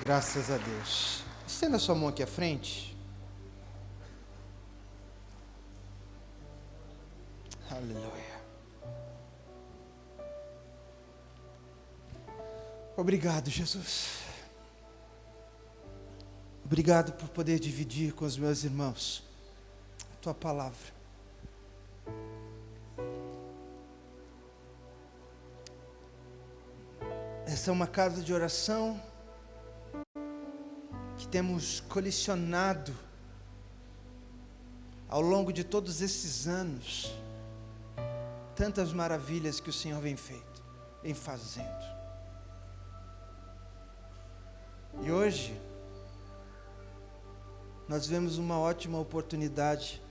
Graças a Deus. Estenda sua mão aqui à frente. Aleluia. Obrigado, Jesus. Obrigado por poder dividir com os meus irmãos a tua palavra. Essa é uma casa de oração que temos colecionado ao longo de todos esses anos tantas maravilhas que o Senhor vem fazendo. E hoje nós vemos uma ótima oportunidade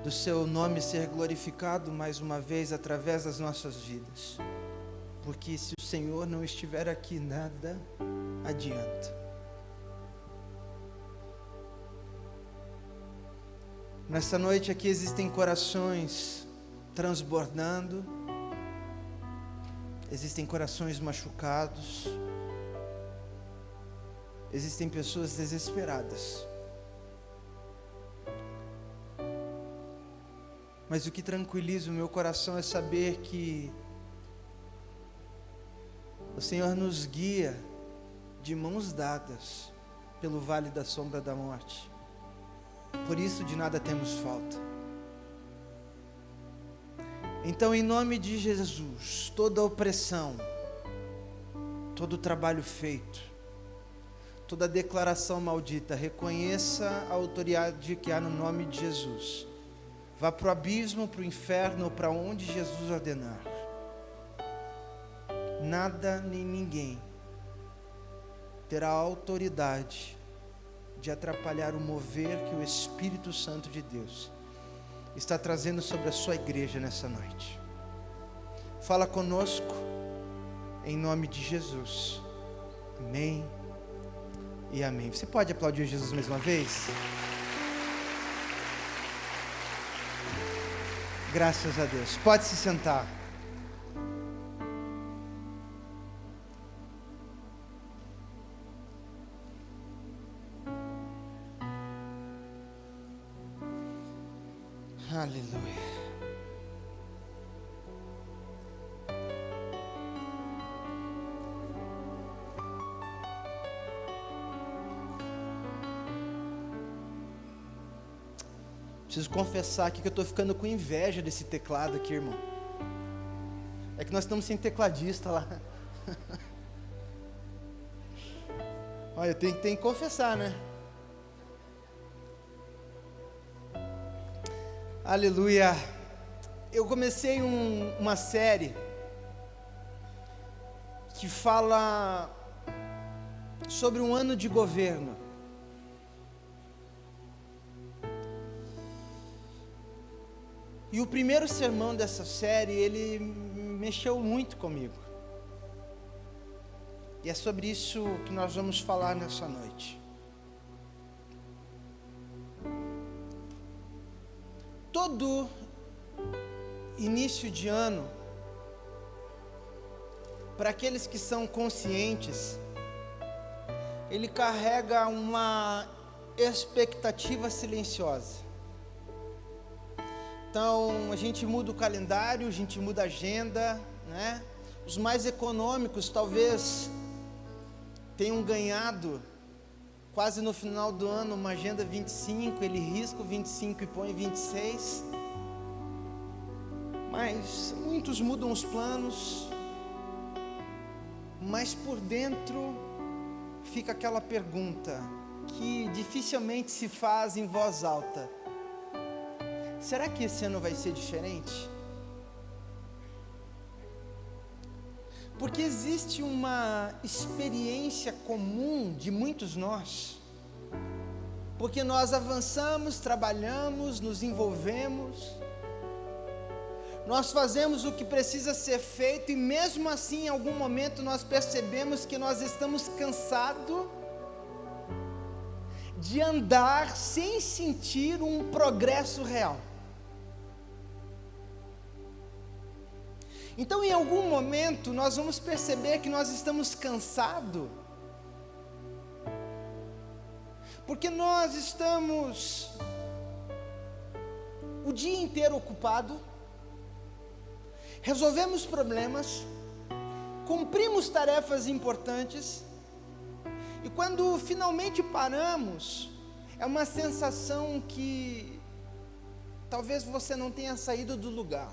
do seu nome ser glorificado mais uma vez através das nossas vidas. Porque se o Senhor não estiver aqui, nada adianta. Nessa noite aqui existem corações transbordando, existem corações machucados, existem pessoas desesperadas. Mas o que tranquiliza o meu coração é saber que o Senhor nos guia de mãos dadas pelo vale da sombra da morte. Por isso de nada temos falta. Então, em nome de Jesus, toda opressão, todo trabalho feito, toda declaração maldita, reconheça a autoridade que há no nome de Jesus. Vá para o abismo, para o inferno, ou para onde Jesus ordenar. Nada nem ninguém terá autoridade de atrapalhar o mover que o Espírito Santo de Deus está trazendo sobre a sua igreja nessa noite. Fala conosco, em nome de Jesus. Amém e amém. Você pode aplaudir Jesus mais uma vez? Graças a Deus. Pode se sentar. Aleluia. Preciso confessar aqui que eu estou ficando com inveja desse teclado aqui, irmão. É que nós estamos sem tecladista lá. Olha, eu tenho que confessar, né? Aleluia. Eu comecei uma série que fala sobre um ano de governo. E o primeiro sermão dessa série, ele mexeu muito comigo. E é sobre isso que nós vamos falar nessa noite. Todo início de ano, para aqueles que são conscientes, ele carrega uma expectativa silenciosa. Então, a gente muda o calendário, a gente muda a agenda, né? Os mais econômicos talvez tenham ganhado quase no final do ano uma agenda 25, ele risca o 25 e põe 26. Mas muitos mudam os planos, mas por dentro fica aquela pergunta que dificilmente se faz em voz alta: será que esse ano vai ser diferente? Porque existe uma experiência comum de muitos nós, porque nós avançamos, trabalhamos, nos envolvemos, nós fazemos o que precisa ser feito e mesmo assim em algum momento nós percebemos que nós estamos cansados de andar sem sentir um progresso real. Então, em algum momento, nós vamos perceber que nós estamos cansados Porque nós estamos o dia inteiro ocupado, resolvemos problemas, cumprimos tarefas importantes, e quando finalmente paramos, é uma sensação que talvez você não tenha saído do lugar.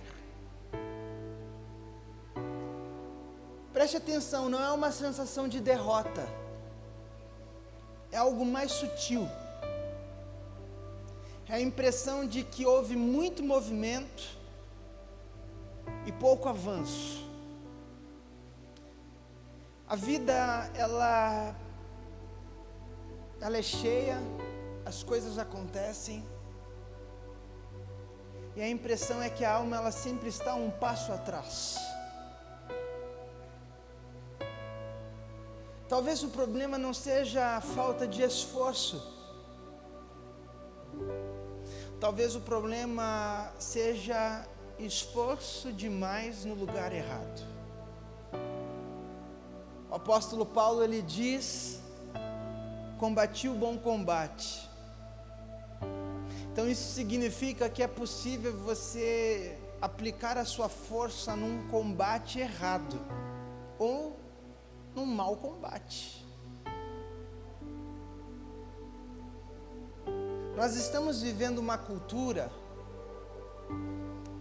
Preste atenção, não é uma sensação de derrota, é algo mais sutil. É a impressão de que houve muito movimento e pouco avanço. A vida, ela é cheia, as coisas acontecem, e a impressão é que a alma, ela sempre está um passo atrás. Talvez o problema não seja a falta de esforço, talvez o problema seja esforço demais no lugar errado. O apóstolo Paulo, ele diz: combati o bom combate. Então isso significa que é possível você aplicar a sua força num combate errado, ou num mau combate. Nós estamos vivendo uma cultura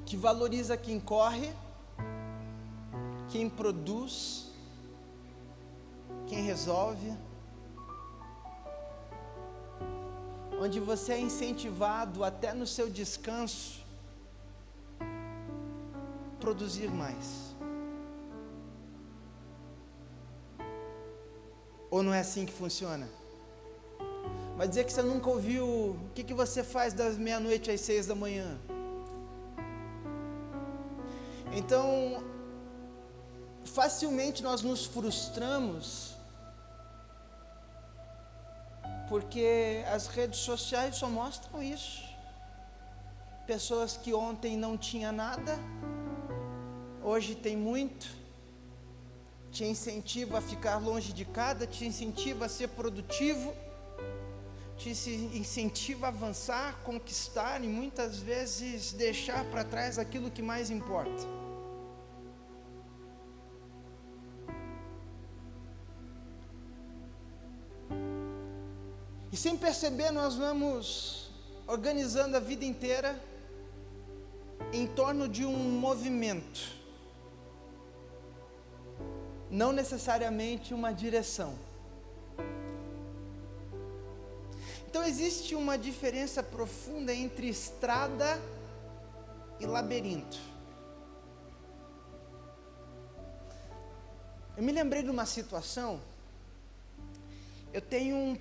que valoriza quem corre, quem produz, quem resolve, onde você é incentivado até no seu descanso produzir mais. Ou não é assim que funciona? Vai dizer que você nunca ouviu o que você faz das meia-noite às 6 da manhã. Então, facilmente nós nos frustramos, porque as redes sociais só mostram isso. Pessoas que ontem não tinham nada, hoje tem muito, te incentiva a ficar longe de casa, te incentiva a ser produtivo, te incentiva a avançar, conquistar e muitas vezes deixar para trás aquilo que mais importa. E sem perceber, nós vamos organizando a vida inteira em torno de um movimento, não necessariamente uma direção. Então existe uma diferença profunda entre estrada e labirinto. Eu me lembrei de uma situação. Eu tenho um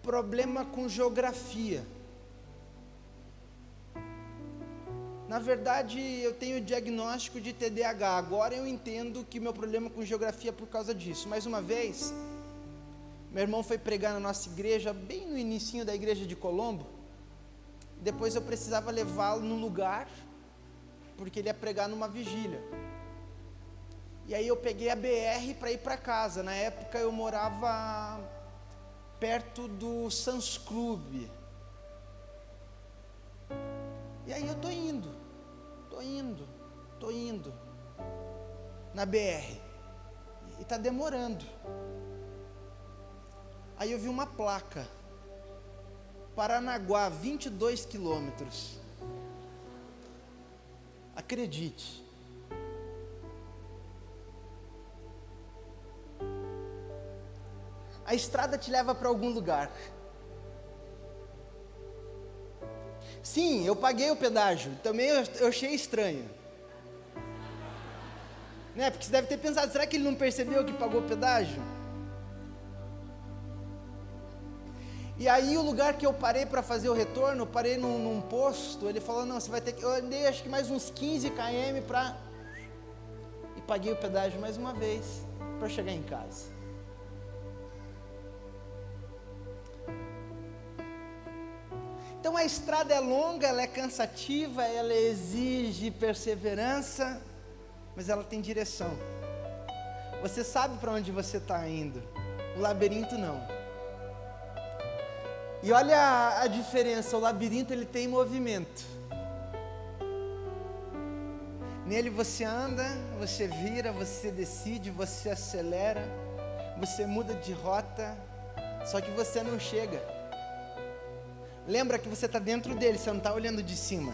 problema com geografia. Na verdade, eu tenho diagnóstico de TDAH. Agora eu entendo que meu problema com geografia é por causa disso. Mais uma vez, meu irmão foi pregar na nossa igreja, bem no inicinho da igreja de Colombo. Depois eu precisava levá-lo num lugar, porque ele ia pregar numa vigília. E aí eu peguei a BR para ir para casa. Na época eu morava perto do Sans Club. E aí eu tô indo na BR, e está demorando. Aí eu vi uma placa, Paranaguá, 22 quilômetros. Acredite. A estrada te leva para algum lugar. Sim, eu paguei o pedágio, também eu achei estranho. Né? Porque você deve ter pensado, será que ele não percebeu que pagou o pedágio? E aí o lugar que eu parei para fazer o retorno, eu parei num posto, ele falou, não, você vai ter que... Eu andei acho que mais uns 15 km para... E paguei o pedágio mais uma vez, para chegar em casa. Então a estrada é longa, ela é cansativa, ela exige perseverança, mas ela tem direção. Você sabe para onde você está indo, o labirinto não. E olha a diferença, o labirinto ele tem movimento. Nele você anda, você vira, você decide, você acelera, você muda de rota, só que você não chega. Lembra que você está dentro dele, você não está olhando de cima.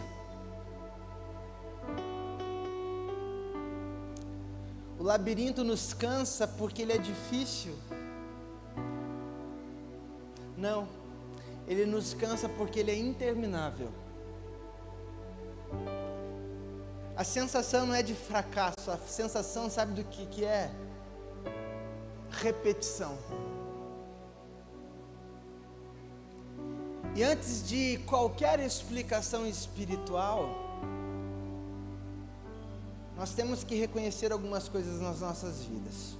O labirinto nos cansa porque ele é difícil. Não, ele nos cansa porque ele é interminável. A sensação não é de fracasso, a sensação, sabe do que é? Repetição. E antes de qualquer explicação espiritual, nós temos que reconhecer algumas coisas nas nossas vidas.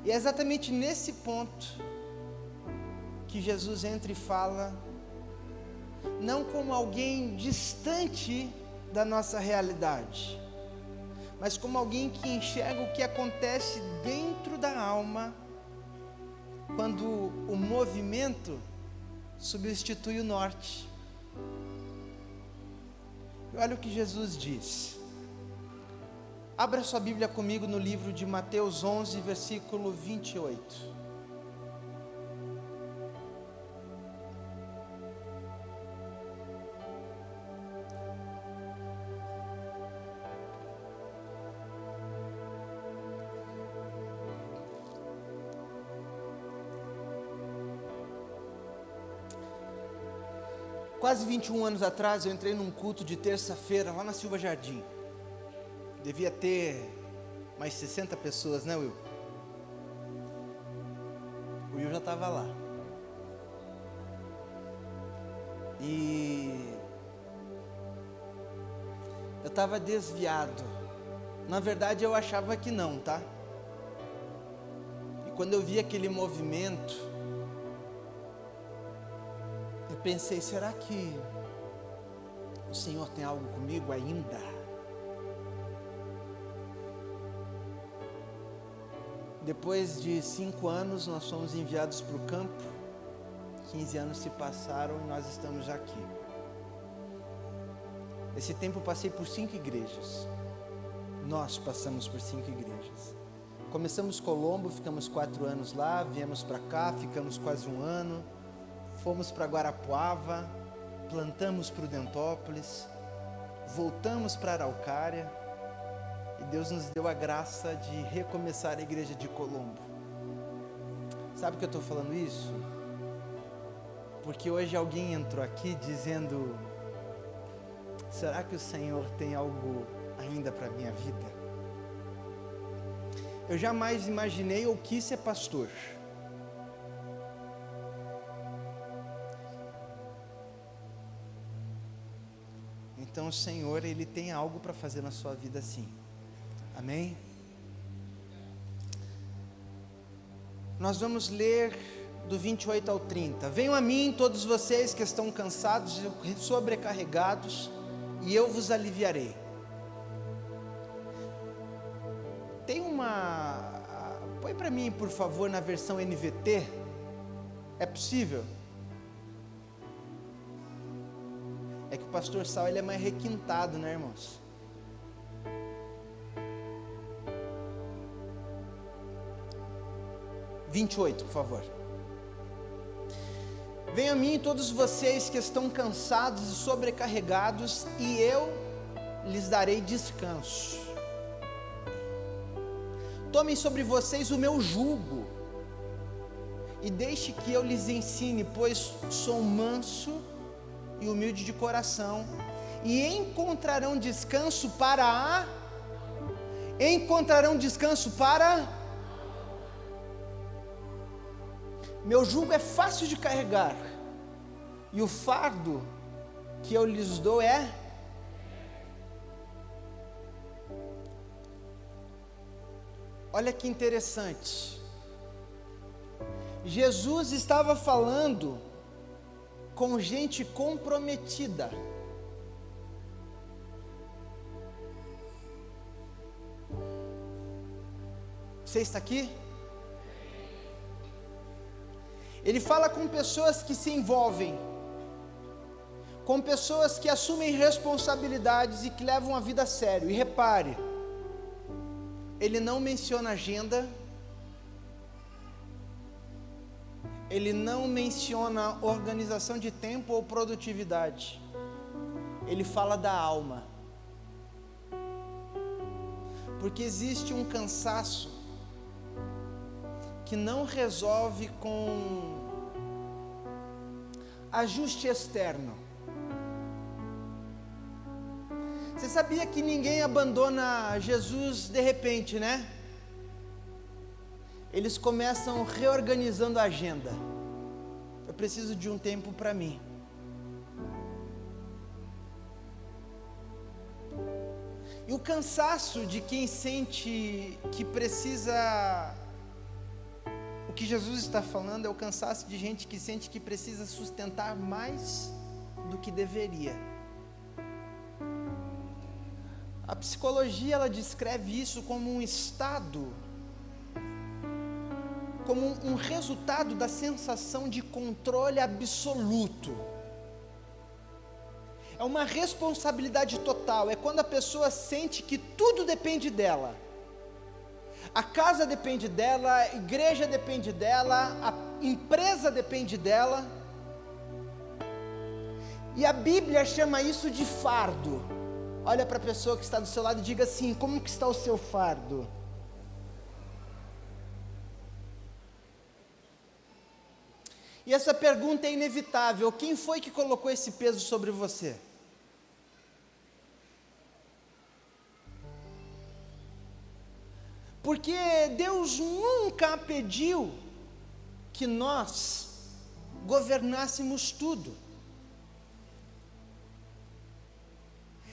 E é exatamente nesse ponto que Jesus entra e fala, não como alguém distante da nossa realidade, mas como alguém que enxerga o que acontece dentro da alma, quando o movimento substitui o norte. E olha o que Jesus diz. Abra sua Bíblia comigo no livro de Mateus 11, versículo 28. Quase 21 anos atrás, eu entrei num culto de terça-feira, lá na Silva Jardim. Devia ter mais 60 pessoas, né, Will? O Will já estava lá. E eu estava desviado. Na verdade, eu achava que não, tá? E quando eu vi aquele movimento, eu pensei, será que o Senhor tem algo comigo ainda? Depois de 5 anos, nós fomos enviados para o campo. 15 anos se passaram e nós estamos aqui. Esse tempo eu passei por 5 igrejas. Nós passamos por 5 igrejas. Começamos Colombo, ficamos 4 anos lá, viemos para cá, ficamos quase 1 ano. Fomos para Guarapuava, plantamos Prudentópolis, voltamos para Araucária e Deus nos deu a graça de recomeçar a igreja de Colombo. Sabe por que eu estou falando isso? Porque hoje alguém entrou aqui dizendo, será que o Senhor tem algo ainda para a minha vida? Eu jamais imaginei ou quis ser pastor. Então o Senhor, Ele tem algo para fazer na sua vida sim. Amém? Nós vamos ler do 28 ao 30. Venham a mim todos vocês que estão cansados e sobrecarregados, e eu vos aliviarei. Tem uma... Põe para mim, por favor, na versão NVT. É possível? É que o pastor Sal, ele é mais requintado, né, irmãos? (28), por favor. Venham a mim todos vocês que estão cansados e sobrecarregados, e eu lhes darei descanso. Tomem sobre vocês o meu jugo, e deixe que eu lhes ensine, pois sou manso e humilde de coração, e encontrarão descanso para meu jugo é fácil de carregar, e o fardo que eu lhes dou é olha que interessante. Jesus estava falando com gente comprometida. Você está aqui? Ele fala com pessoas que se envolvem, com pessoas que assumem responsabilidades e que levam a vida a sério. E repare, ele não menciona agenda, ele não menciona organização de tempo ou produtividade, ele fala da alma, porque existe um cansaço que não resolve com ajuste externo. Você sabia que ninguém abandona Jesus de repente, né? Eles começam reorganizando a agenda. Eu preciso de um tempo para mim. E o cansaço de quem sente que precisa... O que Jesus está falando é o cansaço de gente que sente que precisa sustentar mais do que deveria. A psicologia, ela descreve isso como um estado, como um resultado da sensação de controle absoluto. É uma responsabilidade total, é quando a pessoa sente que tudo depende dela. A casa depende dela, a igreja depende dela, a empresa depende dela. E a Bíblia chama isso de fardo. Olha para a pessoa que está do seu lado e diga assim: como que está o seu fardo? E essa pergunta é inevitável: quem foi que colocou esse peso sobre você? Porque Deus nunca pediu que nós governássemos tudo.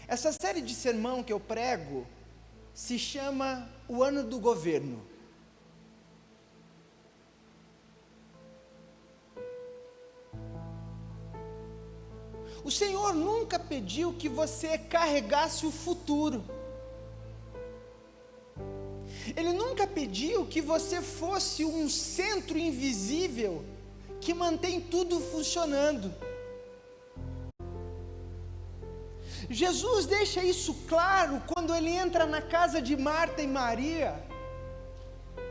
Essa série de sermão que eu prego se chama O Ano do Governo. O Senhor nunca pediu que você carregasse o futuro. Ele nunca pediu que você fosse um centro invisível que mantém tudo funcionando. Jesus deixa isso claro quando ele entra na casa de Marta e Maria.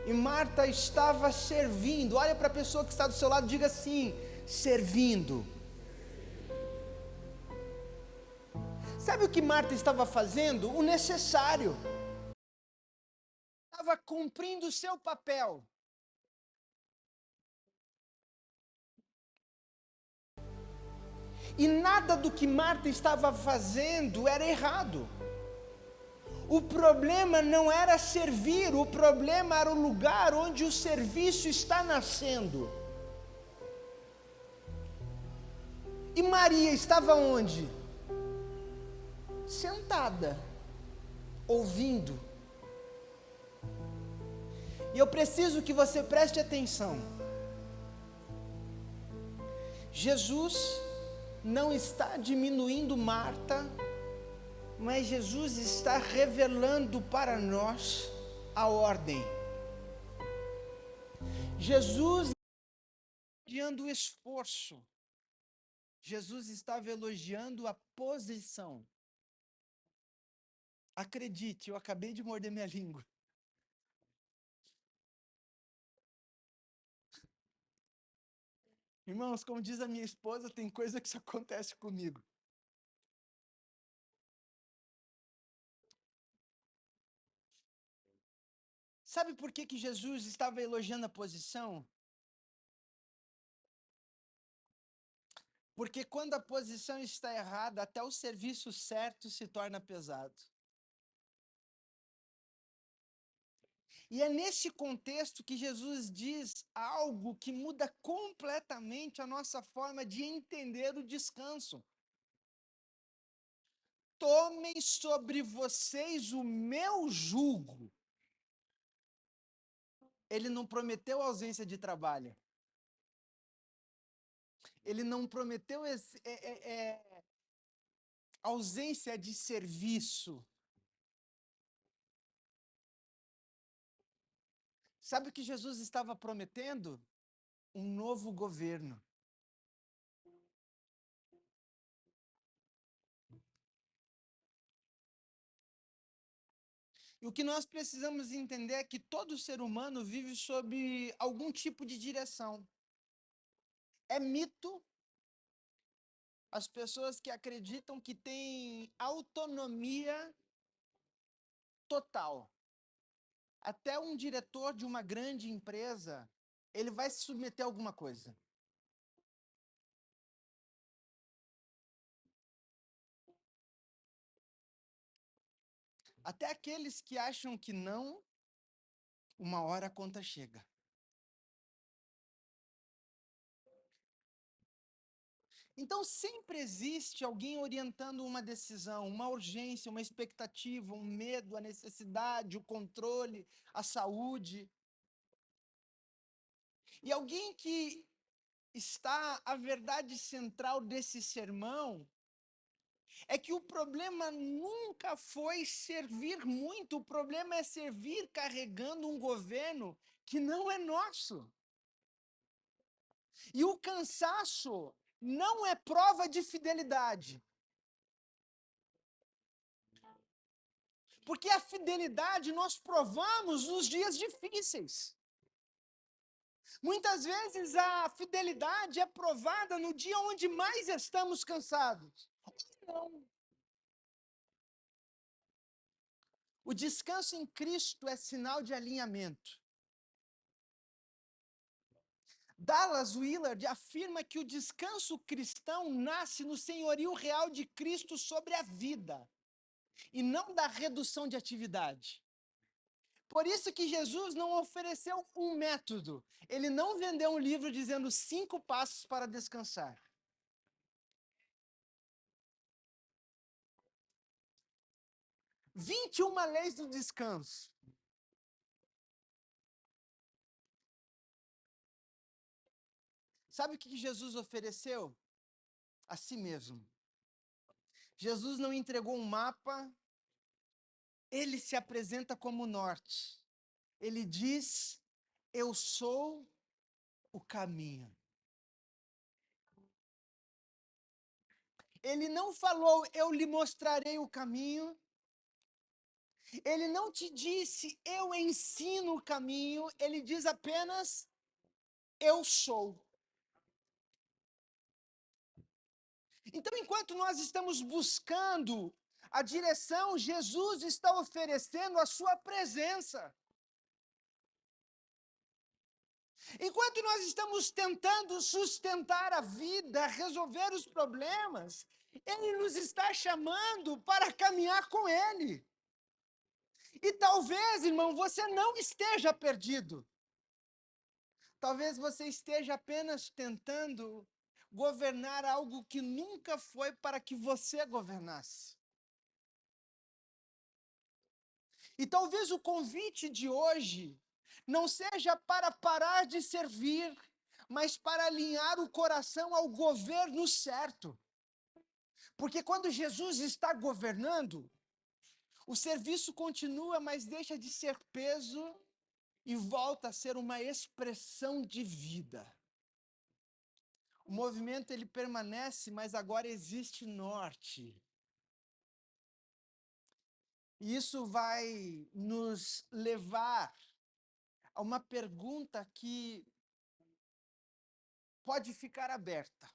E Marta estava servindo. Olha para a pessoa que está do seu lado e diga assim: servindo. Sabe o que Marta estava fazendo? O necessário. Estava cumprindo o seu papel. E nada do que Marta estava fazendo era errado. O problema não era servir, o problema era o lugar onde o serviço está nascendo. E Maria estava onde? Sentada, ouvindo. E eu preciso que você preste atenção. Jesus não está diminuindo Marta, mas Jesus está revelando para nós a ordem. Jesus está elogiando o esforço. Jesus estava elogiando a posição. Acredite, eu acabei de morder minha língua. Irmãos, como diz a minha esposa, tem coisa que só acontece comigo. Sabe por que Jesus estava elogiando a posição? Porque quando a posição está errada, até o serviço certo se torna pesado. E é nesse contexto que Jesus diz algo que muda completamente a nossa forma de entender o descanso. Tomem sobre vocês o meu jugo. Ele não prometeu ausência de trabalho. Ele não prometeu ausência de serviço. Sabe o que Jesus estava prometendo? um novo governo. E o que nós precisamos entender é que todo ser humano vive sob algum tipo de direção. É mito as pessoas que acreditam que têm autonomia total. Até um diretor de uma grande empresa, ele vai se submeter a alguma coisa. Até aqueles que acham que não, uma hora a conta chega. Então sempre existe alguém orientando uma decisão, uma urgência, uma expectativa, um medo, a necessidade, o controle, a saúde. E alguém que está a verdade central desse sermão é que o problema nunca foi servir muito, o problema é servir carregando um governo que não é nosso. E o cansaço não é prova de fidelidade. Porque a fidelidade nós provamos nos dias difíceis. Muitas vezes a fidelidade é provada no dia onde mais estamos cansados. Não. O descanso em Cristo é sinal de alinhamento. Dallas Willard afirma que o descanso cristão nasce no senhorio real de Cristo sobre a vida, e não da redução de atividade. Por isso que Jesus não ofereceu um método. Ele não vendeu um livro dizendo 5 passos para descansar. « 21 leis do descanso. Sabe o que Jesus ofereceu? A si mesmo. Jesus não entregou um mapa, ele se apresenta como norte. Ele diz: eu sou o caminho. Ele não falou: eu lhe mostrarei o caminho. Ele não te disse: eu ensino o caminho. Ele diz apenas: eu sou. Então, enquanto nós estamos buscando a direção, Jesus está oferecendo a sua presença. Enquanto nós estamos tentando sustentar a vida, resolver os problemas, Ele nos está chamando para caminhar com Ele. E talvez, irmão, você não esteja perdido. Talvez você esteja apenas tentando governar algo que nunca foi para que você governasse. E talvez o convite de hoje não seja para parar de servir, mas para alinhar o coração ao governo certo. Porque quando Jesus está governando, o serviço continua, mas deixa de ser peso e volta a ser uma expressão de vida. O movimento ele permanece, mas agora existe norte. E isso vai nos levar a uma pergunta que pode ficar aberta.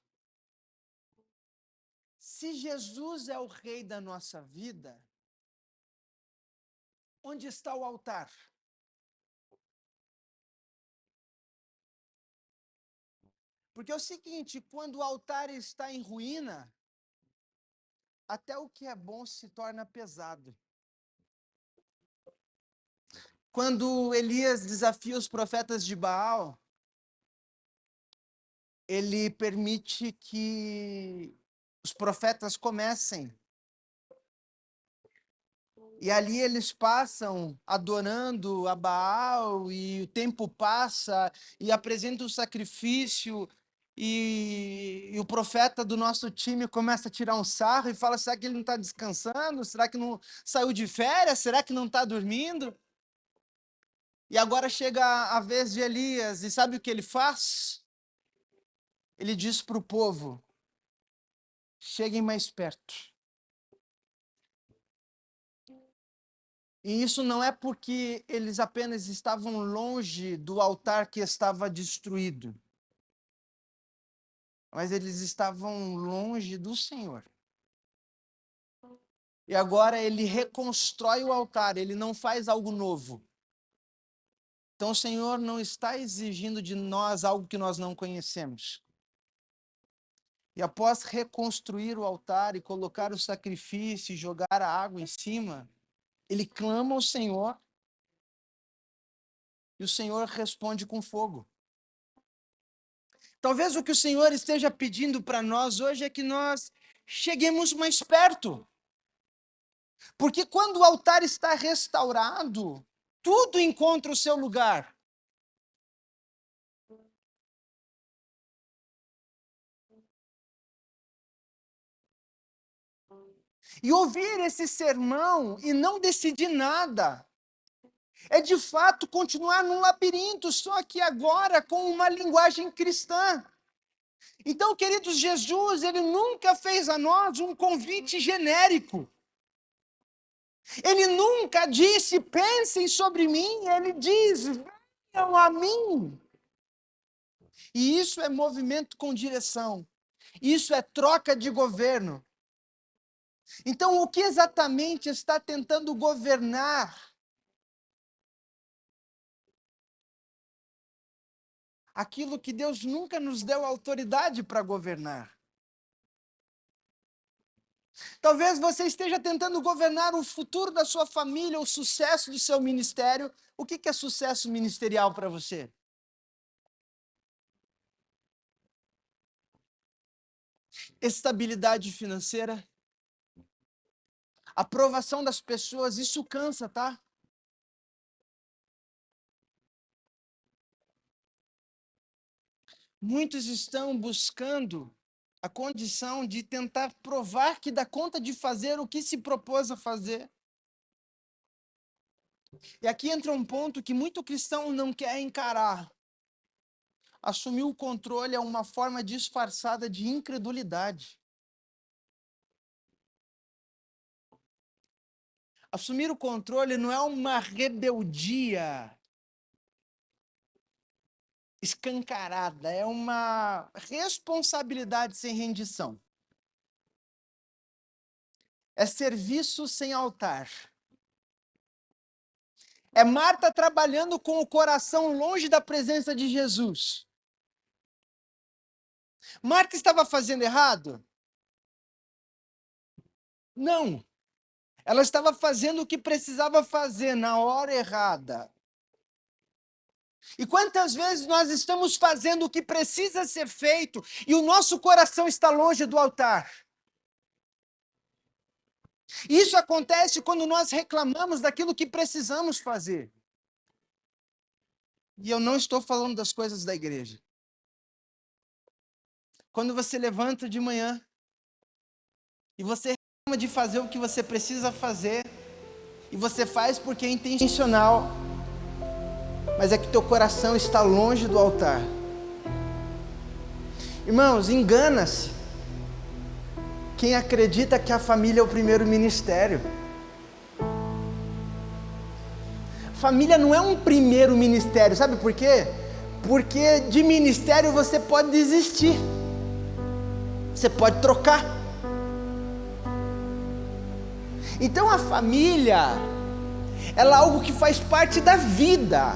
Se Jesus é o rei da nossa vida, onde está o altar? Porque é o seguinte, quando o altar está em ruína, até o que é bom se torna pesado. Quando Elias desafia os profetas de Baal, ele permite que os profetas comecem. E ali eles passam adorando a Baal, e o tempo passa, e apresentam o sacrifício, e o profeta do nosso time começa a tirar um sarro e fala: será que ele não está descansando? Será que não saiu de férias? Será que não está dormindo? E agora chega a vez de Elias, e sabe o que ele faz? Ele diz para o povo: cheguem mais perto. E isso não é porque eles apenas estavam longe do altar que estava destruído, mas eles estavam longe do Senhor. E agora ele reconstrói o altar, ele não faz algo novo. Então o Senhor não está exigindo de nós algo que nós não conhecemos. E após reconstruir o altar e colocar o sacrifício e jogar a água em cima, ele clama ao Senhor e o Senhor responde com fogo. Talvez o que o Senhor esteja pedindo para nós hoje é que nós cheguemos mais perto. Porque quando o altar está restaurado, tudo encontra o seu lugar. E ouvir esse sermão e não decidir nada é de fato continuar num labirinto, só que agora com uma linguagem cristã. Então, queridos, Jesus, ele nunca fez a nós um convite genérico. Ele nunca disse: pensem sobre mim. Ele diz: venham a mim. E isso é movimento com direção. Isso é troca de governo. Então, o que exatamente está tentando governar? Aquilo que Deus nunca nos deu autoridade para governar. Talvez você esteja tentando governar o futuro da sua família, o sucesso do seu ministério. O que é sucesso ministerial para você? Estabilidade financeira? Aprovação das pessoas, isso cansa, tá? Muitos estão buscando a condição de tentar provar que dá conta de fazer o que se propôs a fazer. E aqui entra um ponto que muito cristão não quer encarar. Assumir o controle é uma forma disfarçada de incredulidade. Assumir o controle não é uma rebeldia escancarada, é uma responsabilidade sem rendição. É serviço sem altar. É Marta trabalhando com o coração longe da presença de Jesus. Marta estava fazendo errado? Não. Ela estava fazendo o que precisava fazer na hora errada. E quantas vezes nós estamos fazendo o que precisa ser feito e o nosso coração está longe do altar? Isso acontece quando nós reclamamos daquilo que precisamos fazer. E eu não estou falando das coisas da igreja. Quando você levanta de manhã e você reclama de fazer o que você precisa fazer, e você faz porque é intencional, mas é que teu coração está longe do altar. Irmãos, engana-se quem acredita que a família é o primeiro ministério. Família não é um primeiro ministério, sabe por quê? Porque de ministério você pode desistir, você pode trocar. Então a família, ela é algo que faz parte da vida.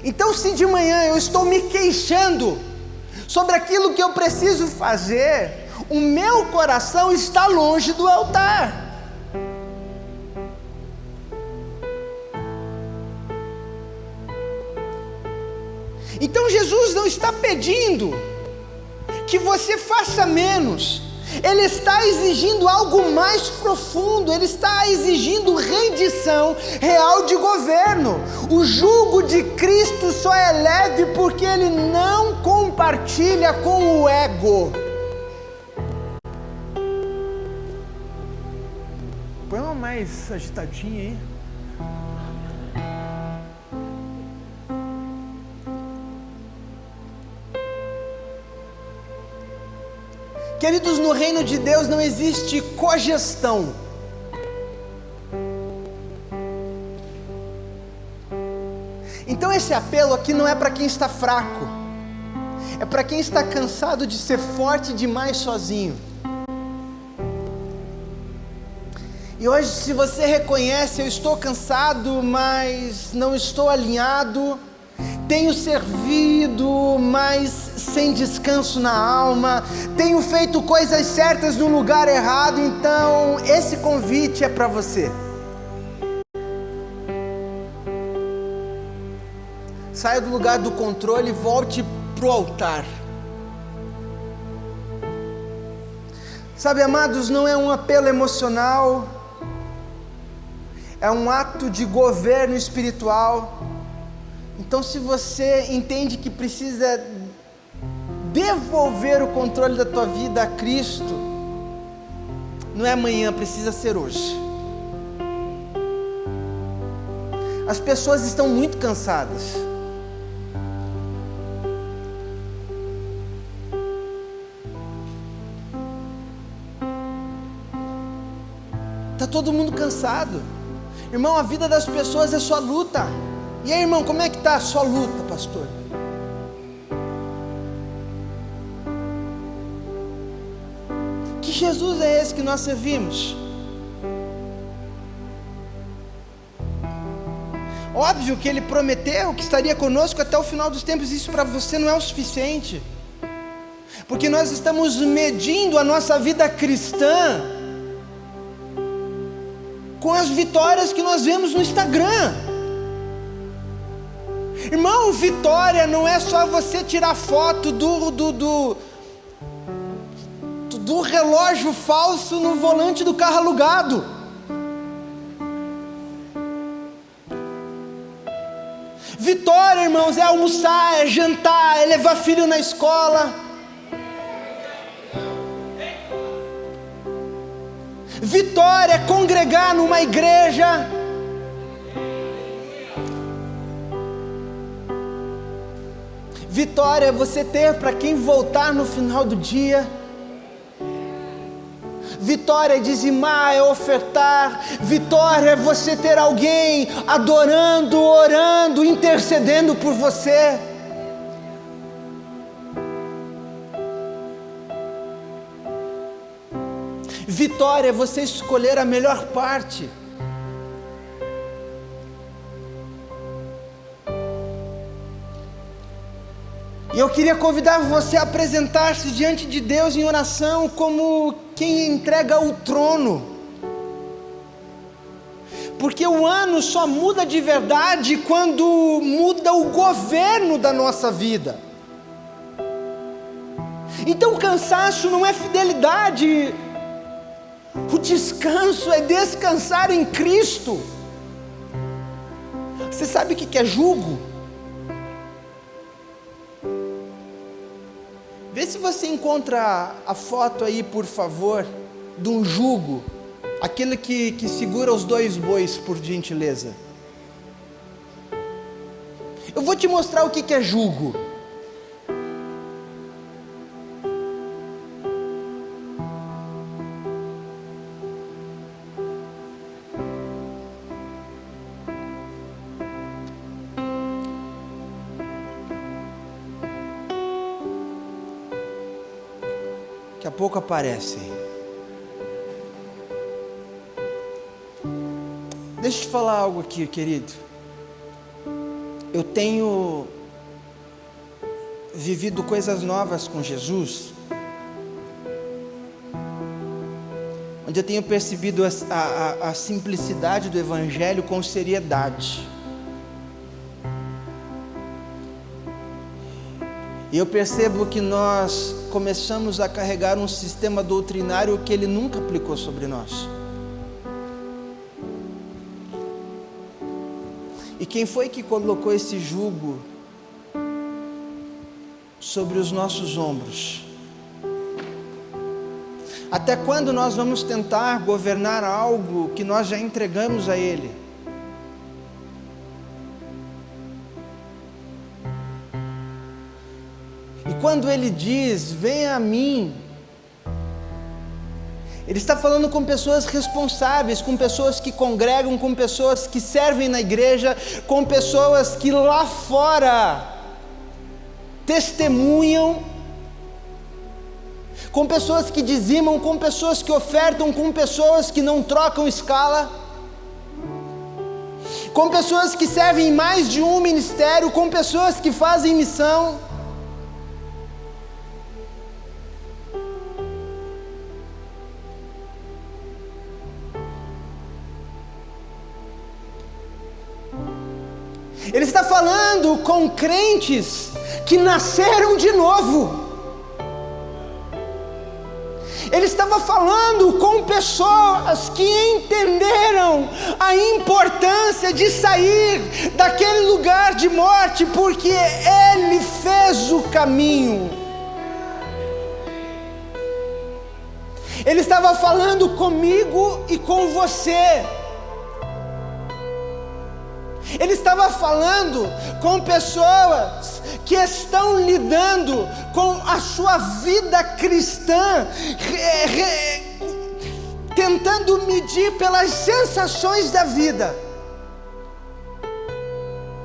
Então se de manhã eu estou me queixando sobre aquilo que eu preciso fazer, o meu coração está longe do altar. Então Jesus não está pedindo que você faça menos. Ele está exigindo algo mais profundo. Ele está exigindo rendição real de governo. O jugo de Cristo só é leve porque ele não compartilha com o ego. Põe uma mais agitadinha aí. Queridos, no reino de Deus não existe cogestão. Então esse apelo aqui não é para quem está fraco, é para quem está cansado de ser forte demais sozinho. E hoje, se você reconhece, eu estou cansado, mas não estou alinhado, tenho servido, mas sem descanso na alma, tenho feito coisas certas no lugar errado, então esse convite é para você. Saia do lugar do controle e volte para o altar. Sabe, amados, não é um apelo emocional, é um ato de governo espiritual. Então, se você entende que precisa devolver o controle da tua vida a Cristo, não é amanhã, precisa ser hoje. As pessoas estão muito cansadas. Está todo mundo cansado. Irmão, a vida das pessoas é só luta. E aí, irmão, como é que está? Só luta, pastor. Que Jesus é esse que nós servimos? Óbvio que Ele prometeu que estaria conosco até o final dos tempos. Isso para você não é o suficiente, porque nós estamos medindo a nossa vida cristã com as vitórias que nós vemos no Instagram. Irmão, vitória não é só você tirar foto do relógio falso no volante do carro alugado. Vitória, irmãos, é almoçar, é jantar, é levar filho na escola. Vitória é congregar numa igreja. Vitória é você ter para quem voltar no final do dia. Vitória é dizimar, é ofertar. Vitória é você ter alguém adorando, orando, intercedendo por você. Vitória é você escolher a melhor parte. E eu queria convidar você a apresentar-se diante de Deus em oração como quem entrega o trono. Porque o ano só muda de verdade quando muda o governo da nossa vida. Então o cansaço não é fidelidade. O descanso é descansar em Cristo. Você sabe o que é jugo? Vê se você encontra a foto aí, por favor, de um jugo. Aquele que segura os dois bois, por gentileza. Eu vou te mostrar o que é jugo. Daqui a pouco aparece. Deixa eu te falar algo aqui, querido. Eu tenho vivido coisas novas com Jesus, onde eu tenho percebido a simplicidade do Evangelho com seriedade. E eu percebo que nós começamos a carregar um sistema doutrinário que Ele nunca aplicou sobre nós. E quem foi que colocou esse jugo sobre os nossos ombros? Até quando nós vamos tentar governar algo que nós já entregamos a Ele? E quando Ele diz, venha a mim, Ele está falando com pessoas responsáveis, com pessoas que congregam, com pessoas que servem na igreja, com pessoas que lá fora testemunham, com pessoas que dizimam, com pessoas que ofertam, com pessoas que não trocam escala, com pessoas que servem em mais de um ministério, com pessoas que fazem missão. Ele está falando com crentes que nasceram de novo. Ele estava falando com pessoas que entenderam a importância de sair daquele lugar de morte, porque Ele fez o caminho. Ele estava falando comigo e com você. Ele estava falando com pessoas que estão lidando com a sua vida cristã, tentando medir pelas sensações da vida.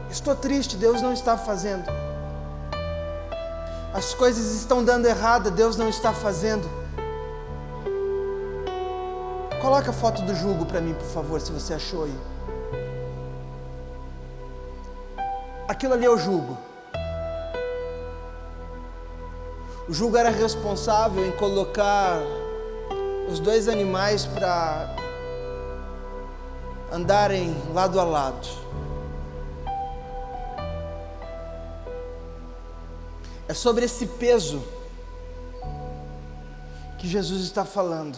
Estou triste, Deus não está fazendo. As coisas estão dando errado, Deus não está fazendo. Coloca a foto do jugo para mim, por favor, se você achou aí. Aquilo ali é o jugo. O jugo era responsável em colocar os dois animais para andarem lado a lado. É sobre esse peso que Jesus está falando.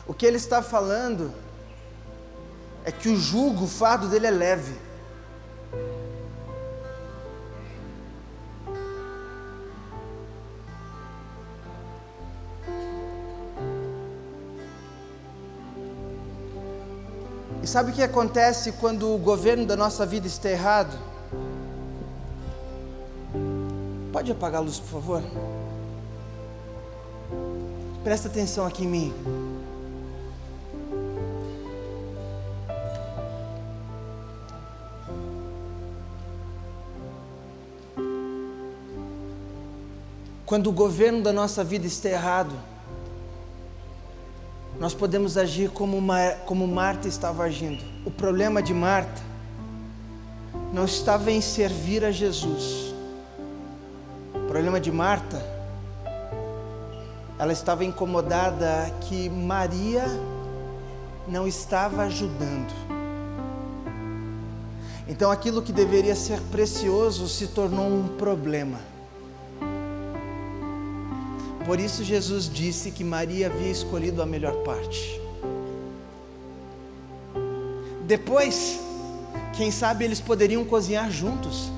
O que ele está falando é que o jugo, o fardo dele é leve. E sabe o que acontece quando o governo da nossa vida está errado? Pode apagar a luz, por favor? Presta atenção aqui em mim. Quando o governo da nossa vida está errado, nós podemos agir como Marta estava agindo. O problema de Marta não estava em servir a Jesus. O problema de Marta, ela estava incomodada que Maria não estava ajudando. Então aquilo que deveria ser precioso se tornou um problema. Por isso Jesus disse que Maria havia escolhido a melhor parte. Depois, quem sabe eles poderiam cozinhar juntos.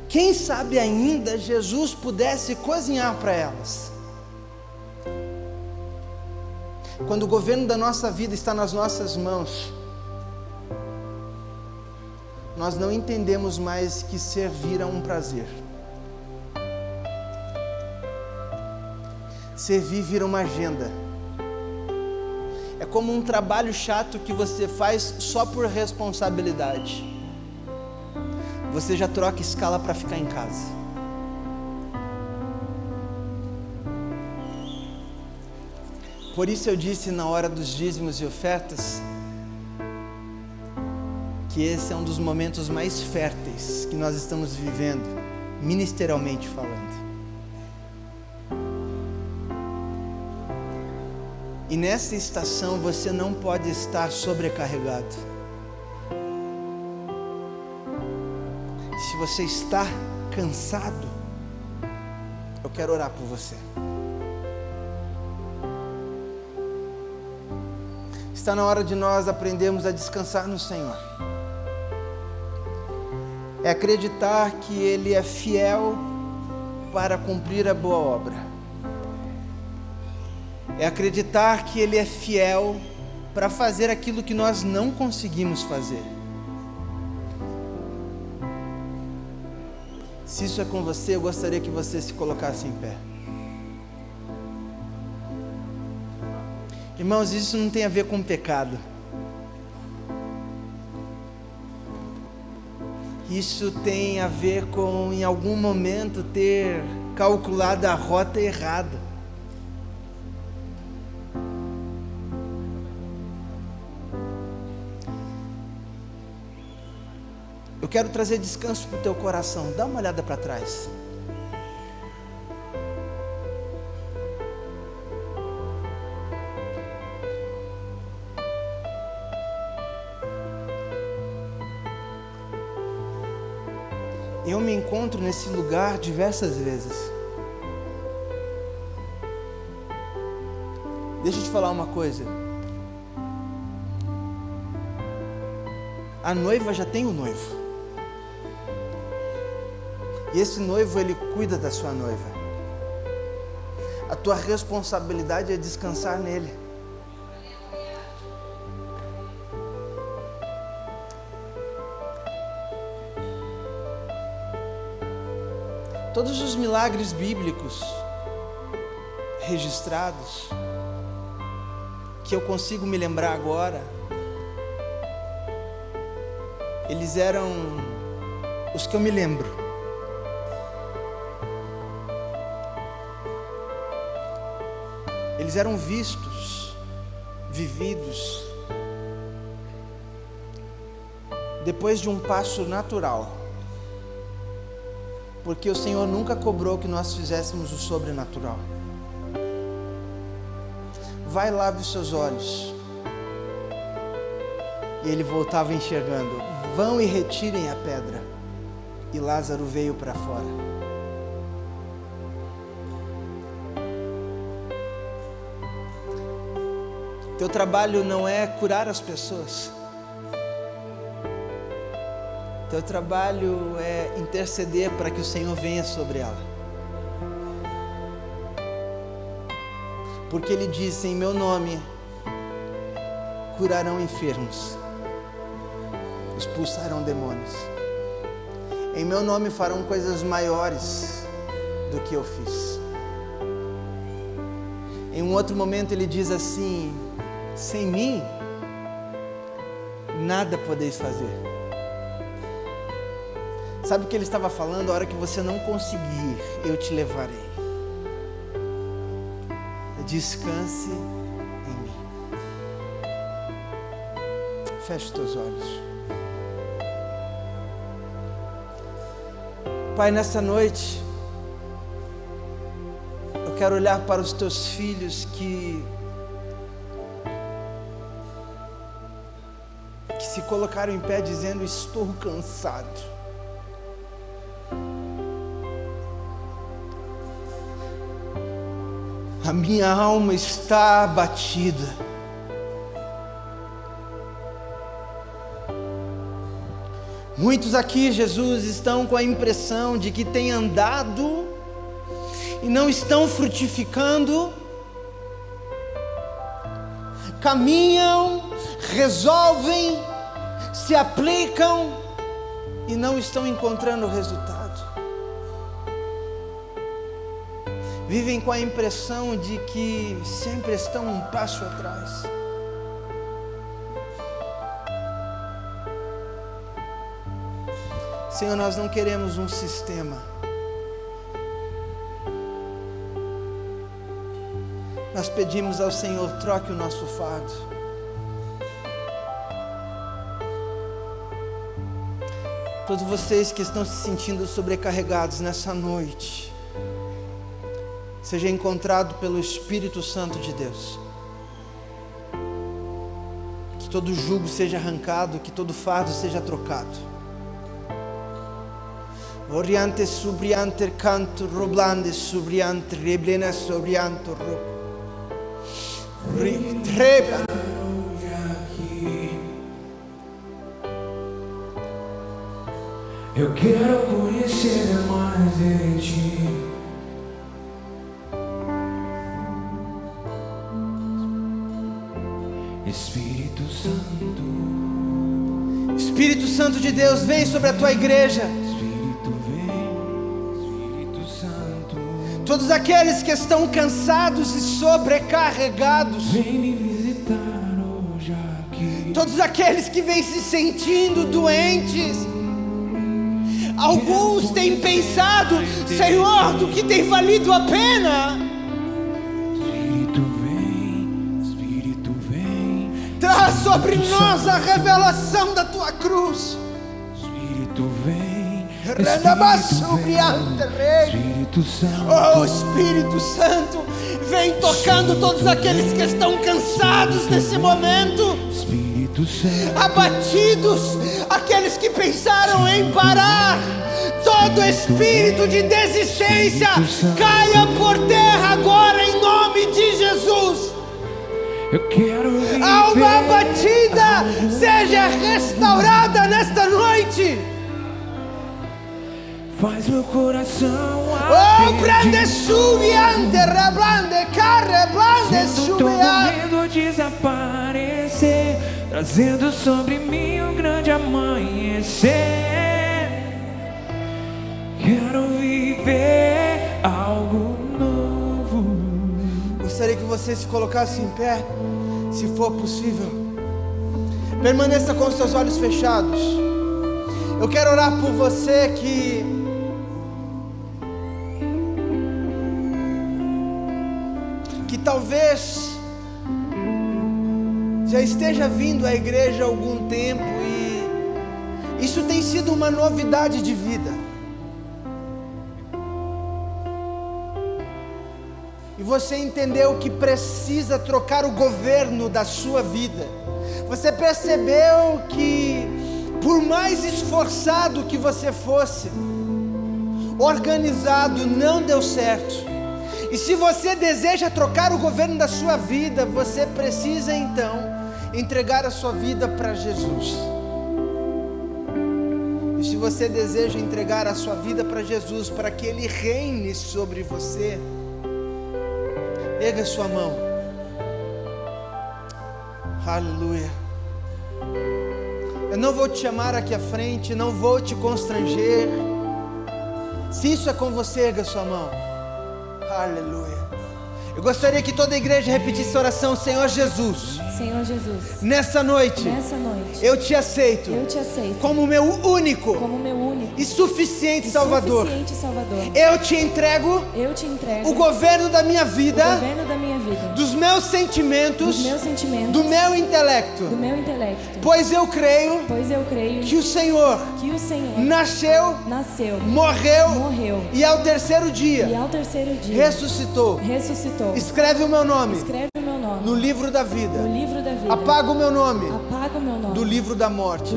Quem sabe ainda Jesus pudesse cozinhar para elas. Quando o governo da nossa vida está nas nossas mãos, nós não entendemos mais que servir é um prazer. Servir vira uma agenda. É como um trabalho chato que você faz só por responsabilidade. Você já troca escala para ficar em casa. Por isso eu disse na hora dos dízimos e ofertas que esse é um dos momentos mais férteis que nós estamos vivendo, ministerialmente falando. E nessa estação você não pode estar sobrecarregado. Se você está cansado, eu quero orar por você. Está na hora de nós aprendermos a descansar no Senhor. É acreditar que Ele é fiel para cumprir a boa obra. É acreditar que Ele é fiel para fazer aquilo que nós não conseguimos fazer. Se isso é com você, eu gostaria que você se colocasse em pé. Irmãos, isso não tem a ver com pecado. Isso tem a ver com, em algum momento, ter calculado a rota errada. Eu quero trazer descanso para o teu coração. Dá uma olhada para trás. Eu me encontro nesse lugar diversas vezes. Deixa eu te falar uma coisa. A noiva já tem o noivo. E esse noivo, ele cuida da sua noiva. A tua responsabilidade é descansar nele. Todos os milagres bíblicos registrados, que eu consigo me lembrar agora, eles eram os que eu me lembro. Eles eram vistos, vividos, depois de um passo natural. Porque o Senhor nunca cobrou que nós fizéssemos o sobrenatural. Vai, lave os seus olhos. E ele voltava enxergando. Vão e retirem a pedra. E Lázaro veio para fora. Teu trabalho não é curar as pessoas. Teu trabalho é interceder para que o Senhor venha sobre ela. Porque Ele disse: em meu nome curarão enfermos, expulsarão demônios. Em meu nome farão coisas maiores do que eu fiz. Em um outro momento Ele diz assim: sem mim nada podeis fazer. Sabe o que ele estava falando? A hora que você não conseguir, eu te levarei. Descanse em mim. Feche os teus olhos. Pai, nessa noite, eu quero olhar para os teus filhos que se colocaram em pé dizendo: estou cansado. A minha alma está abatida. Muitos aqui, Jesus, estão com a impressão de que têm andado e não estão frutificando. Caminham, resolvem, se aplicam e não estão encontrando resultado. Vivem com a impressão de que sempre estão um passo atrás. Senhor, nós não queremos um sistema. Nós pedimos ao Senhor: troque o nosso fardo. Todos vocês que estão se sentindo sobrecarregados nessa noite, seja encontrado pelo Espírito Santo de Deus. Que todo jugo seja arrancado, que todo fardo seja trocado. Oriante subriante canto roblande subriante reblena sobrianto treba. Eu quero conhecer mais de ti. Espírito Santo, Espírito Santo de Deus, vem sobre a tua igreja. Espírito vem. Todos aqueles que estão cansados e sobrecarregados, vem me visitar hoje aqui. todos aqueles que vêm se sentindo doentes, alguns têm pensado: Senhor, do que tem valido a pena? Espírito vem, Traz sobre nós a revelação da tua cruz. Espírito vem, Espírito Santo. Oh, Espírito Santo, vem tocando todos aqueles que estão cansados nesse momento, Espírito Santo. abatidos, aqueles que pensaram em parar. Todo espírito de desistência caia por terra agora em nome de Jesus. Eu quero viver. Alma abatida seja restaurada nesta noite. Faz meu coração Oh, prende subiante, reblande, carre, blande, Tô subiante. morrendo a desaparecer, trazendo sobre mim um grande amanhecer. Quero viver algo novo. Gostaria que você se colocasse em pé, se for possível. Permaneça com os seus olhos fechados. Eu quero orar por você que talvez já esteja vindo à igreja há algum tempo e isso tem sido uma novidade de vida. E você entendeu que precisa trocar o governo da sua vida. Você percebeu que por mais esforçado que você fosse, organizado, não deu certo. E se você deseja trocar o governo da sua vida, você precisa então entregar a sua vida para Jesus. E se você deseja entregar a sua vida para Jesus, para que Ele reine sobre você, erga sua mão. Aleluia. Eu não vou te chamar aqui à frente, não vou te constranger. Se isso é com você, erga sua mão. Aleluia. Eu gostaria que toda a igreja repetisse essa oração. Senhor Jesus, Senhor Jesus, nessa noite eu te aceito como meu único e suficiente Salvador. Eu te entrego o governo da minha vida, dos meus sentimentos, do meu intelecto, pois eu creio que o Senhor nasceu, morreu e ao terceiro dia ressuscitou. Escreve o meu nome no livro da vida. Apaga o meu nome do livro da morte.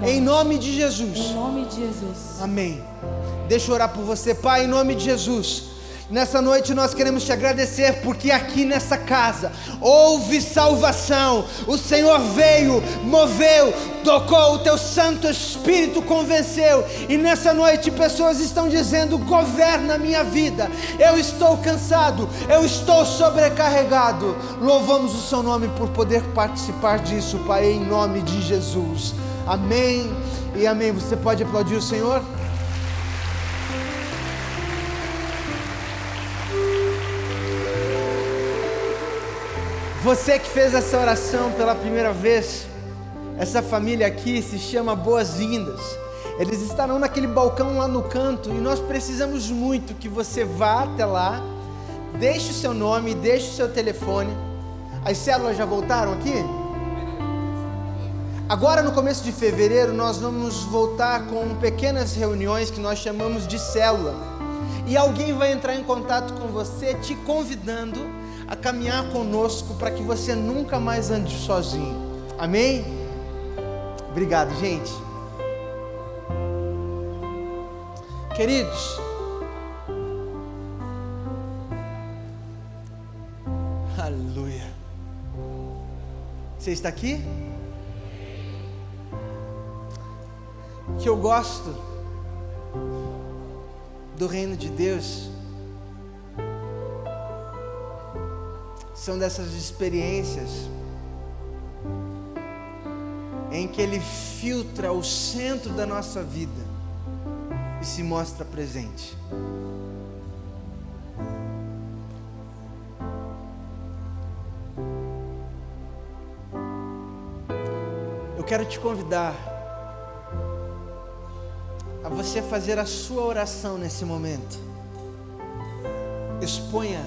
Em nome de Jesus. Amém. Deixa eu orar por você, Pai, em nome de Jesus. Nessa noite nós queremos te agradecer porque aqui nessa casa houve salvação. O Senhor veio, moveu, tocou, o teu Santo Espírito convenceu. E nessa noite pessoas estão dizendo: governa a minha vida. Eu estou cansado, eu estou sobrecarregado. Louvamos o seu nome por poder participar disso, Pai, em nome de Jesus. Amém e amém. Você pode aplaudir o Senhor? Você que fez essa oração pela primeira vez, essa família aqui se chama Boas-Vindas. Eles estarão naquele balcão lá no canto e nós precisamos muito que você vá até lá, deixe o seu nome, deixe o seu telefone. As células já voltaram aqui? Agora no começo de fevereiro nós vamos voltar com pequenas reuniões que nós chamamos de célula. E alguém vai entrar em contato com você te convidando a caminhar conosco para que você nunca mais ande sozinho. Amém? Obrigado, gente. Queridos, aleluia. Você está aqui? Que eu gosto do reino de Deus são dessas experiências em que Ele filtra o centro da nossa vida e se mostra presente. Eu quero te convidar a você fazer a sua oração nesse momento. Exponha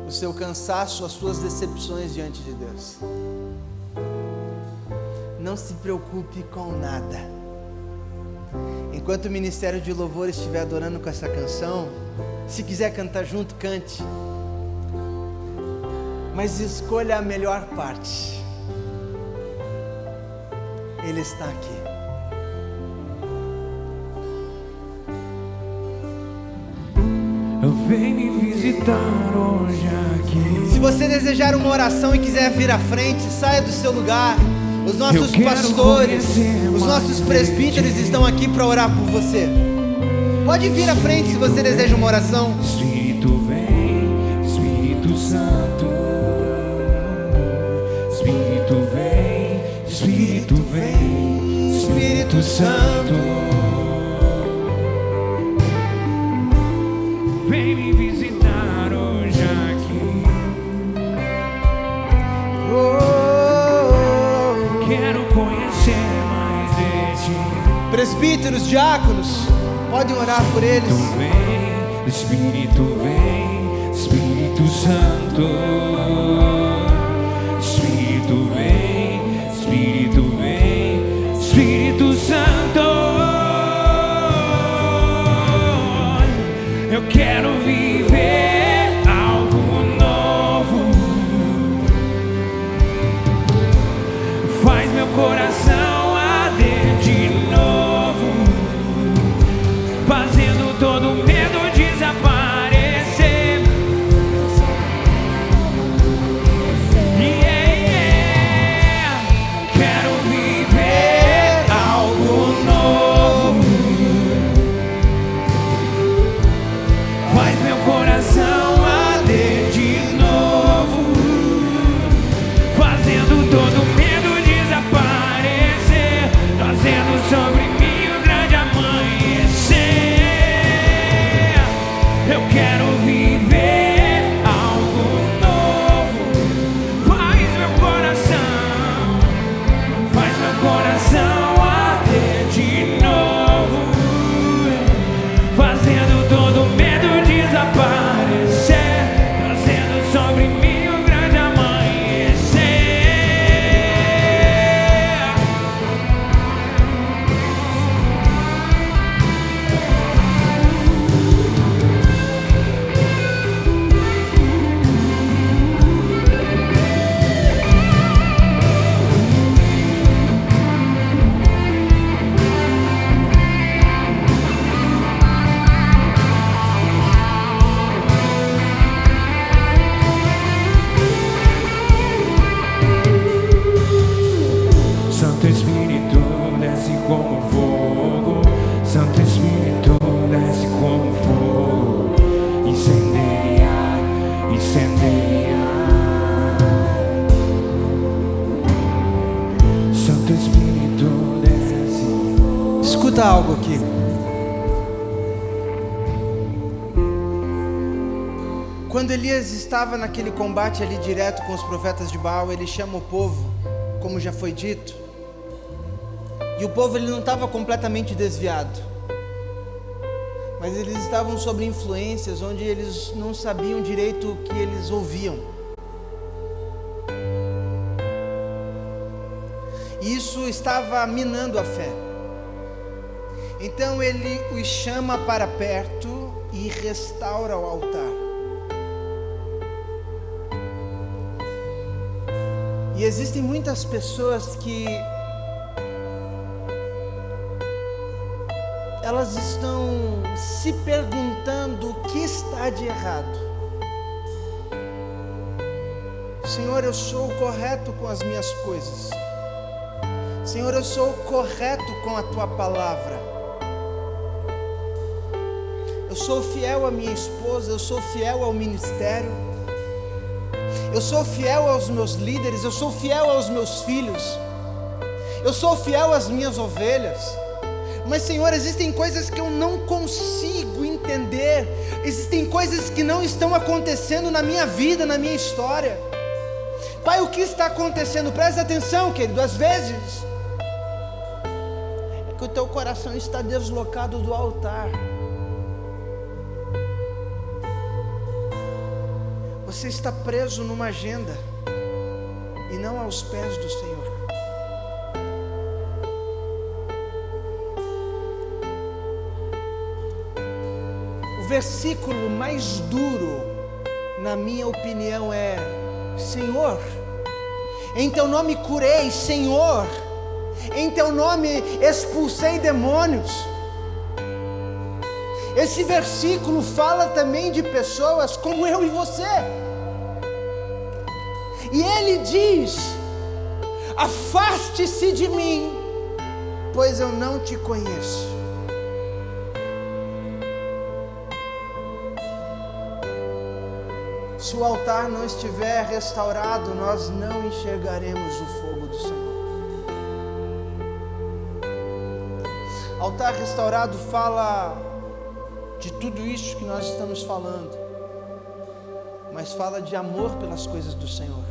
o seu cansaço, as suas decepções diante de Deus. Não se preocupe com nada. Enquanto o Ministério de Louvor estiver adorando com essa canção, se quiser cantar junto, cante. Mas escolha a melhor parte. Ele está aqui. Vem me visitar hoje aqui. Se você desejar uma oração e quiser vir à frente, saia do seu lugar. Os nossos pastores, os nossos presbíteros estão aqui para orar por você. Pode vir à frente se você deseja uma oração. Espírito vem, Espírito Santo. Espírito vem, Espírito vem, Espírito Santo. Vem me visitar hoje aqui. Quero conhecer mais de ti. Presbíteros, diáconos, podem orar por eles. Espírito vem, Espírito Santo. Espírito vem, Espírito vem, Espírito Santo. Eu quero viver algo novo. Faz meu coração arder de novo, fazendo todo medo desaparecer. Quero viver algo novo. Faz meu coração arder de novo, fazendo todo medo desaparecer, trazendo sobre mim um grande amanhecer. Eu quero viver algo novo. Faz meu coração arder de novo, fazendo todo medo desaparecer, trazendo sobre mim um grande amanhecer. Santo Espírito desce como fogo, Santo Espírito desce como fogo, incendeia, incendeia. Santo Espírito desce. Escuta algo aqui. Quando Elias estava naquele combate ali direto com os profetas de Baal, ele chama o povo, como já foi dito. E o povo ele não estava completamente desviado, mas eles estavam sob influências onde eles não sabiam direito o que eles ouviam. E isso estava minando a fé. Então ele os chama para perto e restaura o altar. E existem muitas pessoas que elas estão se perguntando o que está de errado. Senhor, eu sou correto com as minhas coisas. Senhor, eu sou correto com a Tua palavra. Eu sou fiel à minha esposa, eu sou fiel ao ministério. Eu sou fiel aos meus líderes, eu sou fiel aos meus filhos. Eu sou fiel às minhas ovelhas. Mas, Senhor, existem coisas que eu não consigo entender. Existem coisas que não estão acontecendo na minha vida, na minha história. Pai, o que está acontecendo? Presta atenção, querido. Às vezes é que o teu coração está deslocado do altar. Você está preso numa agenda e não aos pés do Senhor. O versículo mais duro, na minha opinião, é: Senhor, em teu nome curei, Senhor, em teu nome expulsei demônios. Esse versículo fala também de pessoas como eu e você. E ele diz: afaste-se de mim, pois eu não te conheço. Se o altar não estiver restaurado, nós não enxergaremos o fogo do Senhor. Altar restaurado fala de tudo isso que nós estamos falando, mas fala de amor pelas coisas do Senhor.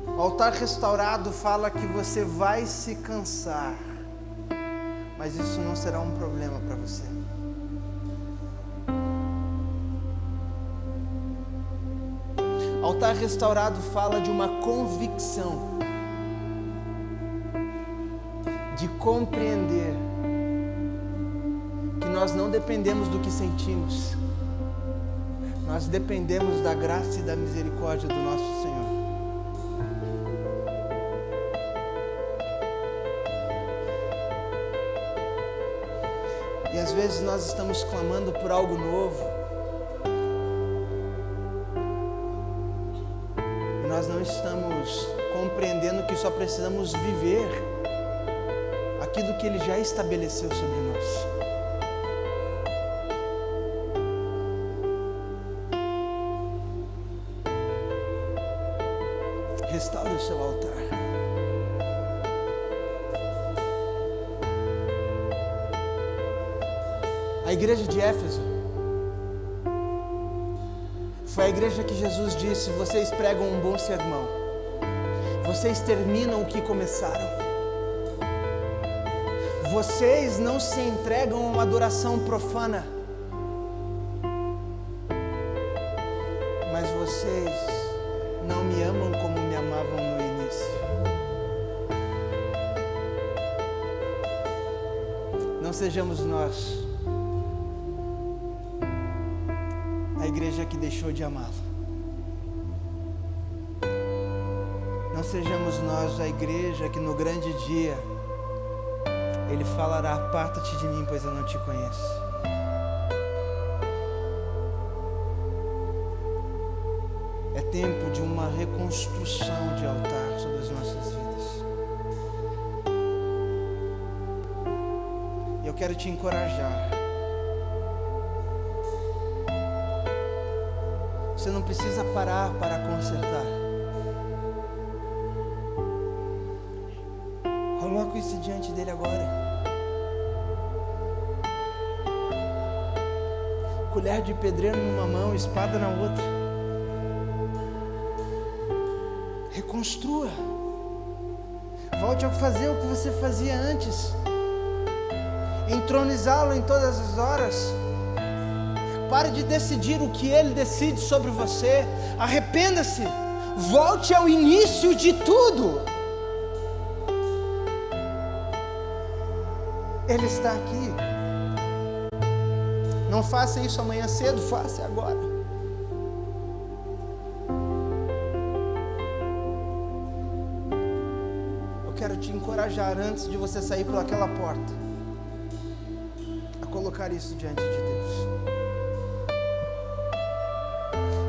O altar restaurado fala que você vai se cansar, mas isso não será um problema para você. Altar restaurado fala de uma convicção, de compreender que nós não dependemos do que sentimos, nós dependemos da graça e da misericórdia do nosso Senhor. E às vezes nós estamos clamando por algo novo, e nós não estamos compreendendo que só precisamos viver aquilo que Ele já estabeleceu sobre nós. Restaure o seu altar. A igreja de Éfeso foi a igreja que Jesus disse: vocês pregam um bom sermão, vocês terminam o que começaram, vocês não se entregam a uma adoração profana, mas vocês não me amam como me amavam no início. Não sejamos nós a igreja que deixou de amá-lo. Não sejamos nós a igreja que no grande dia Ele falará: aparta-te de mim, pois eu não te conheço. É tempo de uma reconstrução de altar sobre as nossas vidas. E eu quero te encorajar. Você não precisa parar para consertar. Coloca isso diante dele agora. Colher de pedreiro numa mão, espada na outra. Reconstrua. Volte a fazer o que você fazia antes. Entronizá-lo em todas as horas. Pare de decidir o que Ele decide sobre você. Arrependa-se. Volte ao início de tudo. Ele está aqui. Não faça isso amanhã cedo, faça agora. Eu quero te encorajar, antes de você sair por aquela porta, a colocar isso diante de Deus.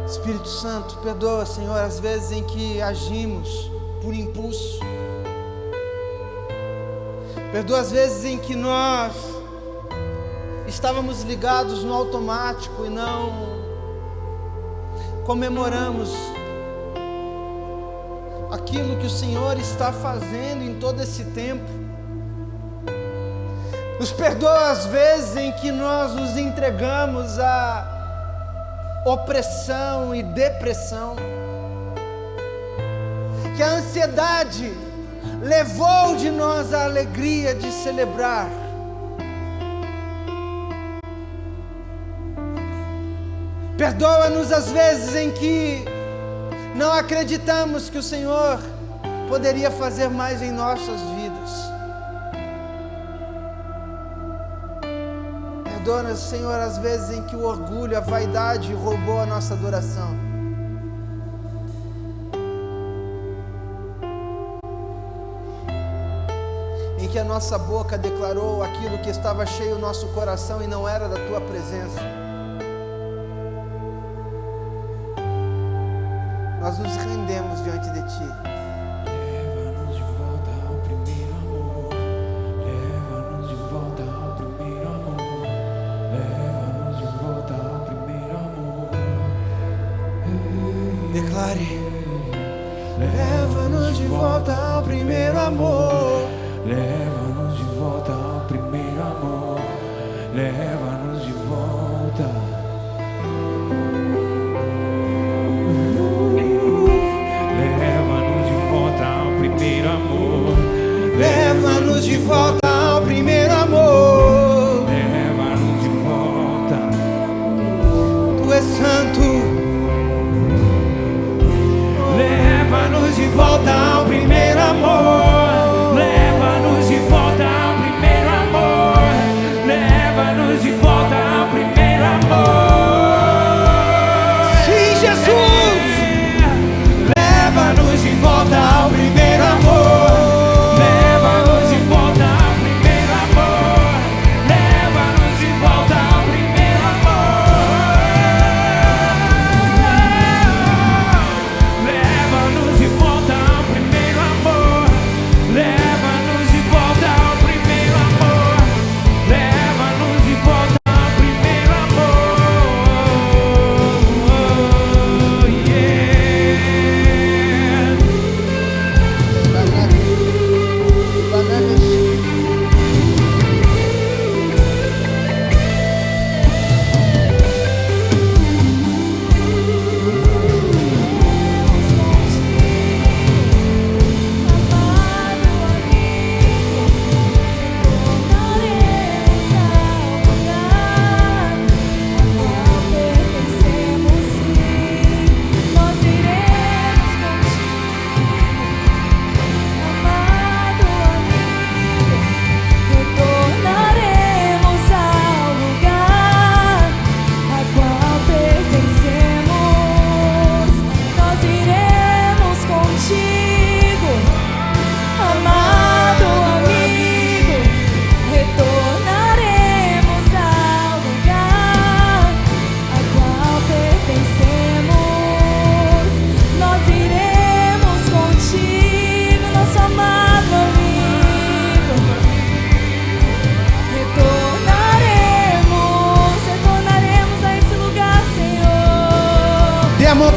Espírito Santo, perdoa, Senhor, as vezes em que agimos por impulso. Perdoa as vezes em que nós estávamos ligados no automático e não comemoramos aquilo que o Senhor está fazendo em todo esse tempo. Nos perdoa as vezes em que nós nos entregamos a opressão e depressão, que a ansiedade levou de nós a alegria de celebrar. Perdoa-nos as vezes em que não acreditamos que o Senhor poderia fazer mais em nossas vidas. Perdoa-nos, Senhor, as vezes em que o orgulho, a vaidade roubou a nossa adoração. Em que a nossa boca declarou aquilo que estava cheio o nosso coração e não era da Tua presença. Nós nos rendemos diante de Ti. Leva-nos de volta ao primeiro amor. Leva-nos de volta ao primeiro amor. Leva-nos de volta ao primeiro amor. Declare. Leva-nos de volta ao primeiro amor. Leva-nos de volta ao primeiro amor. Leva-nos de volta. Leva-nos de volta ao primeiro amor. Leva-nos de volta. Tu és santo. Leva-nos de volta ao primeiro amor. Leva-nos de volta ao primeiro amor. Leva-nos de volta ao primeiro amor. Sim, Jesus. Leva-nos de volta ao primeiro amor.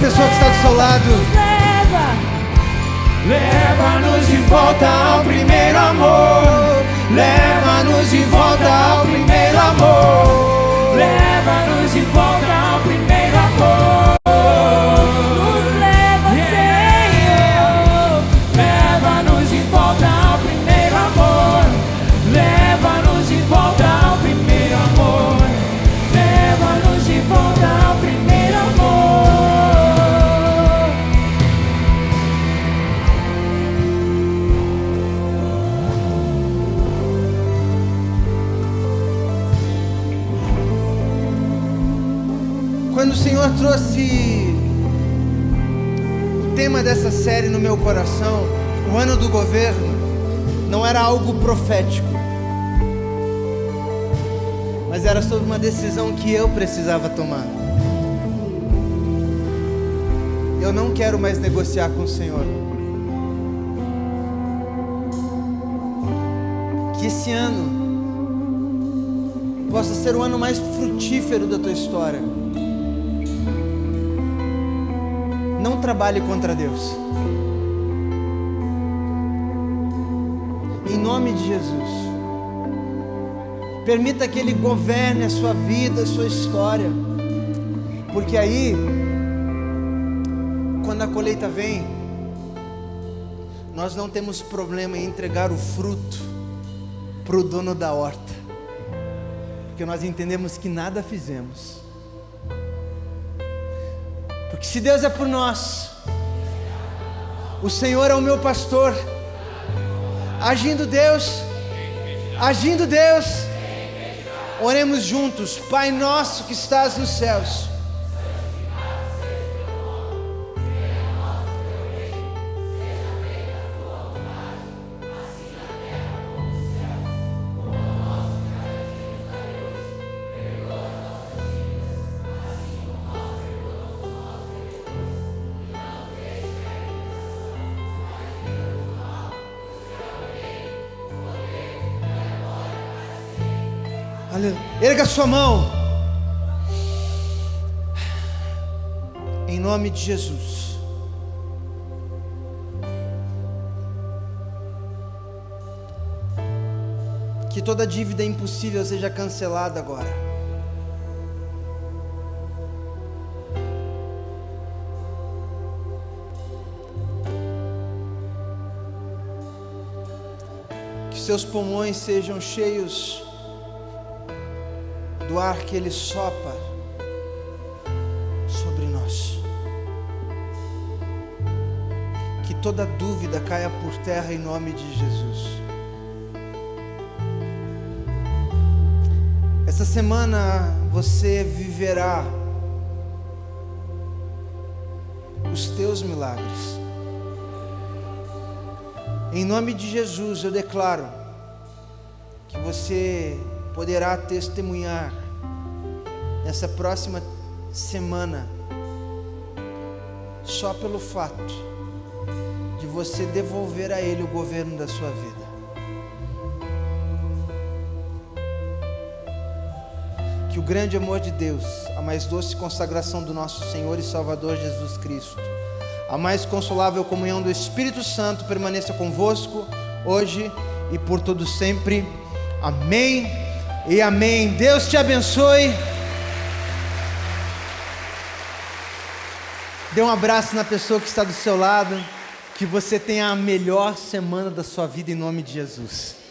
Pessoa que está do seu lado. Leva-nos de volta ao primeiro amor. Leva-nos de volta ao primeiro amor. Leva-nos de volta ao primeiro amor. Nos leva, Senhor. Leva-nos de volta ao primeiro amor. Leva-nos de volta ao primeiro amor. Leva-nos de volta ao primeiro amor. Quando o Senhor trouxe o tema dessa série no meu coração, o ano do governo, não era algo profético, mas era sobre uma decisão que eu precisava tomar. Eu não quero mais negociar com o Senhor. Que esse ano possa ser o ano mais frutífero da tua história. Não trabalhe contra Deus. Em nome de Jesus. Permita que Ele governe a sua vida, a sua história. Porque aí, quando a colheita vem, nós não temos problema em entregar o fruto para o dono da horta, porque nós entendemos que nada fizemos. Porque se Deus é por nós, o Senhor é o meu pastor. Agindo Deus, oremos juntos. Pai nosso que estás nos céus, erga sua mão, em nome de Jesus. Que toda dívida impossível seja cancelada agora. Que seus pulmões sejam cheios do ar que Ele sopra sobre nós. Que toda dúvida caia por terra em nome de Jesus. Essa semana você viverá os teus milagres. Em nome de Jesus eu declaro que você poderá testemunhar nessa próxima semana, só pelo fato de você devolver a Ele o governo da sua vida. Que o grande amor de Deus, a mais doce consagração do nosso Senhor e Salvador Jesus Cristo, a mais consolável comunhão do Espírito Santo permaneça convosco, hoje e por todo sempre. Amém e amém. Deus te abençoe. Dê um abraço na pessoa que está do seu lado. Que você tenha a melhor semana da sua vida em nome de Jesus.